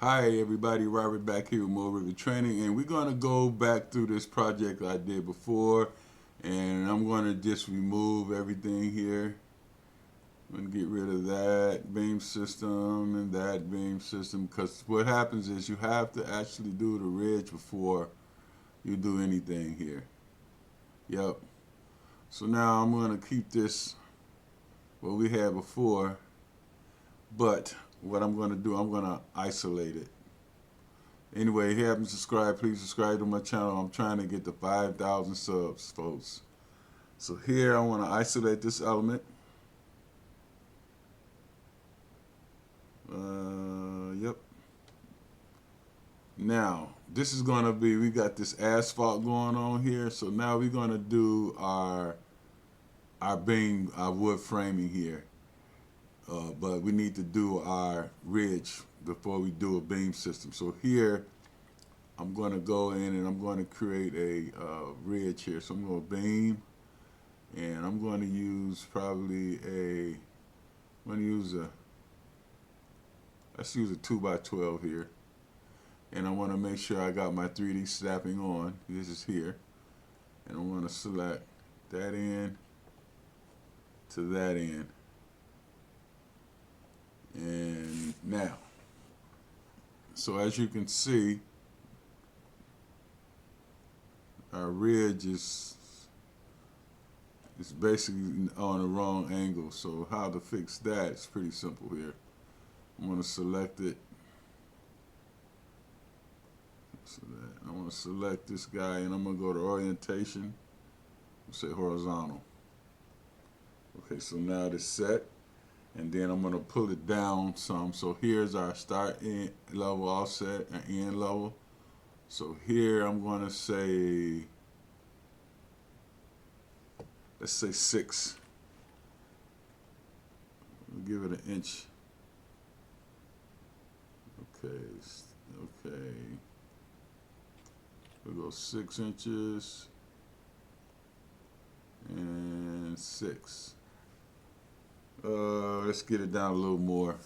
Hi everybody, Robert back here with more Revit training, and we're going to go back through this project I did before, and I'm going to just remove everything here. I'm going to get rid of that beam system and that beam system, because what happens is you have to actually do the ridge before you do anything here. Yep. So now I'm going to keep this what we had before, but what I'm going to do, I'm going to isolate it. Anyway, if you haven't subscribed, please subscribe to my channel. I'm trying to get to 5,000 subs, folks. So here I want to isolate this element. Yep. Now, this is going to be, we got this asphalt going on here. So now we're going to do our beam, our wood framing here. But we need to do our ridge before we do a beam system. So here, I'm going to go in and I'm going to create a ridge here. So I'm going to beam, and I'm going to use probably let's use a 2x12 here. And I want to make sure I got my 3D snapping on. This is here. And I'm going to select that end to that end. And now, so as you can see, our ridge is basically on the wrong angle. So how to fix that is pretty simple here. I'm going to select it. So that I want to select this guy, and I'm going to go to orientation. Say horizontal. Okay, so now it's set. And then I'm going to pull it down some. So here's our start end level offset and end level. So here I'm going to say, let's say 6. We'll give it an inch. Okay. We'll go 6 inches and 6. Let's get it down a little more.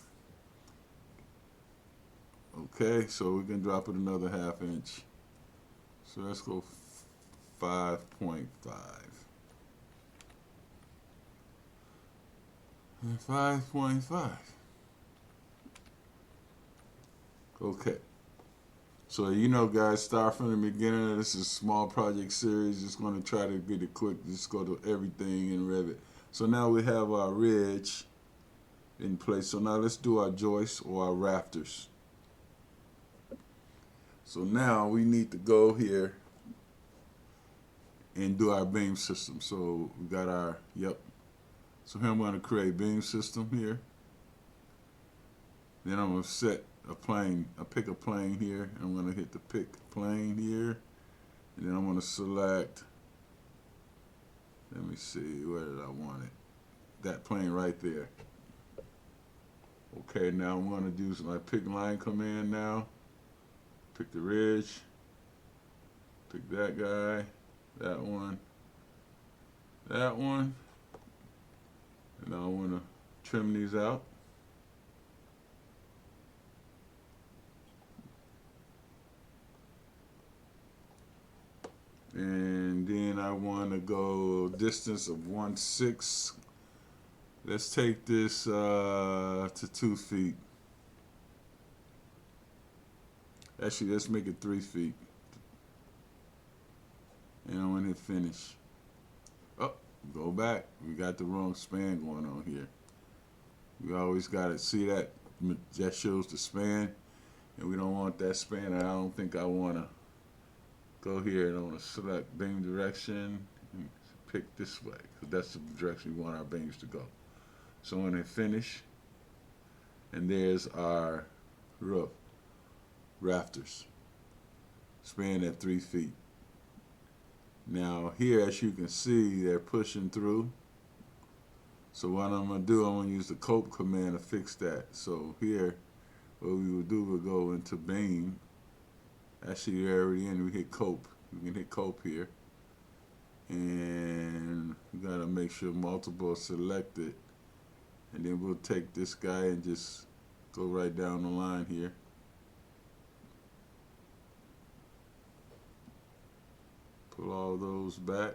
Okay, so we can drop it another ½ inch. So let's go 5.5. And 5.5. Okay. So you know, guys, start from the beginning. This is a small project series. Just going to try to get it quick. Just go to everything in Revit. So now we have our ridge in place. So now let's do our joists or our rafters. So now we need to go here and do our beam system. So we got our, yep. So here I'm going to create beam system here. Then I'm going to set a plane. I pick a plane here. I'm going to hit the pick plane here. And then I'm going to select, let me see, where did I want it? That plane right there. Okay, now I'm going to do my pick line command now. Pick the ridge. Pick that guy. That one. That one. And now I want to trim these out. And then I want to go distance of 1/6. Let's take this to 2 feet. Actually, let's make it 3 feet. And I'm going to hit finish. Oh, go back. We got the wrong span going on here. We always got to see that. That shows the span. And we don't want that span. I don't think I want to go here, and I want to select beam direction and pick this way, because that's the direction we want our beams to go. So I'm going to finish, and there's our roof, rafters, span at 3 feet. Now here, as you can see, they're pushing through. So what I'm going to do, I'm going to use the cope command to fix that. So here, what we will do, we'll go into beam. Actually, you're already in. We hit cope. We can hit cope here, and we gotta make sure multiple are selected, and then we'll take this guy and just go right down the line here. Pull all those back.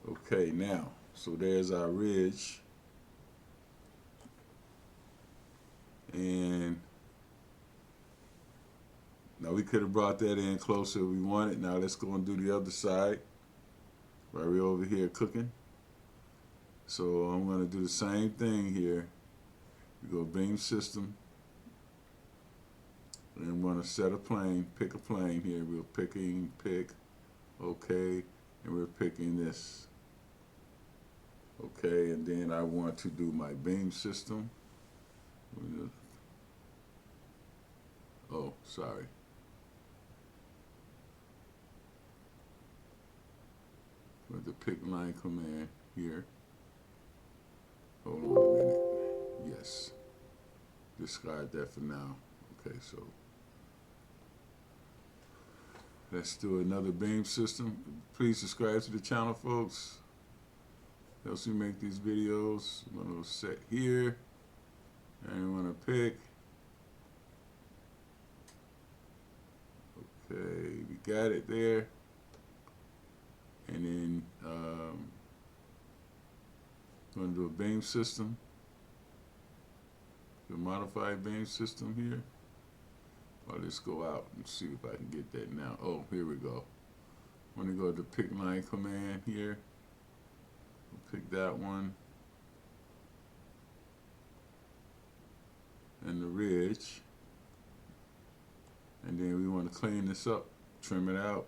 Okay, now, so there's our ridge. And now we could have brought that in closer if we wanted. Now let's go and do the other side. While we're over here cooking. So I'm going to do the same thing here. We go beam system. And we want to set a plane, pick a plane here. We're picking, okay, and we're picking this. Okay, and then I want to do my beam system. Oh, sorry. With the pick line command here. Hold on a minute. Yes. Discard that for now. Okay, so let's do another beam system. Please subscribe to the channel, folks. Helps me make these videos. I'm going to set here. And I want to pick. Okay, we got it there. And then I'm going to do a beam system. The modified beam system here. Well, let's go out and see if I can get that now. Oh, here we go. I'm going to go to the pick line command here. Pick that one. And the ridge. And then we want to clean this up, trim it out.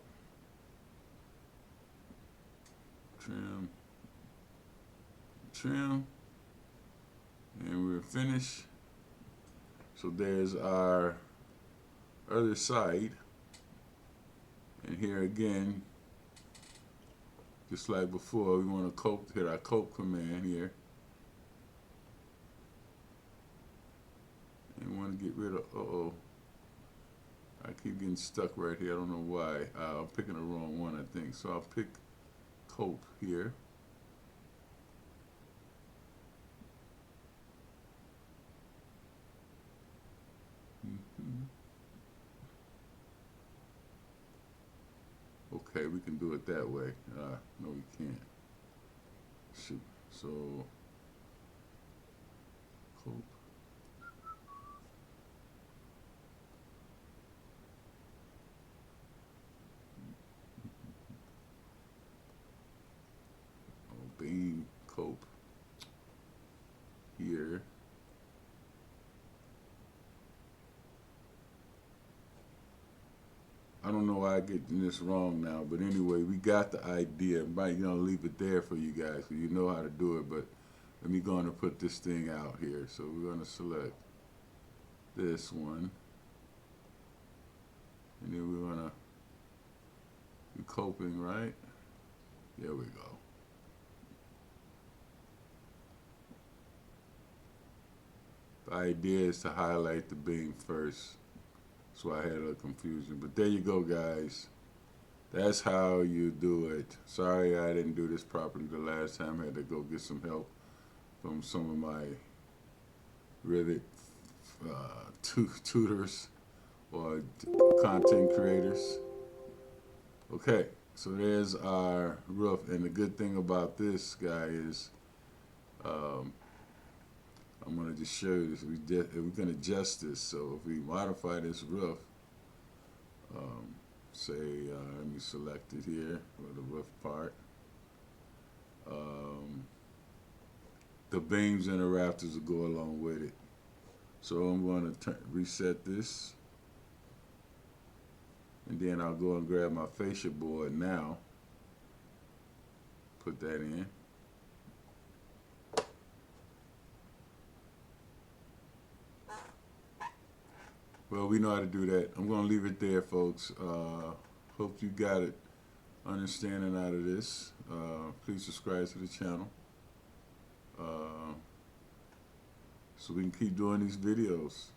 Trim. Trim. And we're finished. So there's our other side. And here again, just like before, we want to hit our cope command here. And we want to get rid of, I keep getting stuck right here. I don't know why. I'm picking the wrong one, I think. So I'll pick cope here. Okay, we can do it that way. No, we can't. Shoot. So, cope. Beam cope here. I don't know why I'm getting this wrong now, but anyway, we got the idea. I'm gonna leave it there for you guys, so you know how to do it. But let me go on and put this thing out here. So we're gonna select this one, and then we're gonna do coping, right? There we go. The idea is to highlight the beam first. That's why I had a little confusion. But there you go, guys. That's how you do it. Sorry I didn't do this properly the last time. I had to go get some help from some of my Revit tutors or content creators. Okay, so there's our roof. And the good thing about this guy is I'm going to just show you this. We can adjust this. So if we modify this roof, say, let me select it here for the roof part. The beams and the rafters will go along with it. So I'm going to reset this. And then I'll go and grab my fascia board now. Put that in. Well, we know how to do that. I'm going to leave it there, folks. Hope you got it. Understanding out of this. Please subscribe to the channel. So we can keep doing these videos.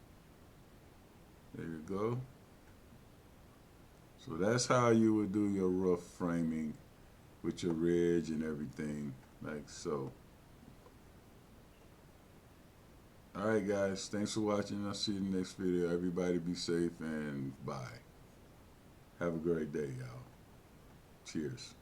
There you go. So that's how you would do your roof framing with your ridge and everything, like so. All right, guys. Thanks for watching. I'll see you in the next video. Everybody be safe and bye. Have a great day, y'all. Cheers.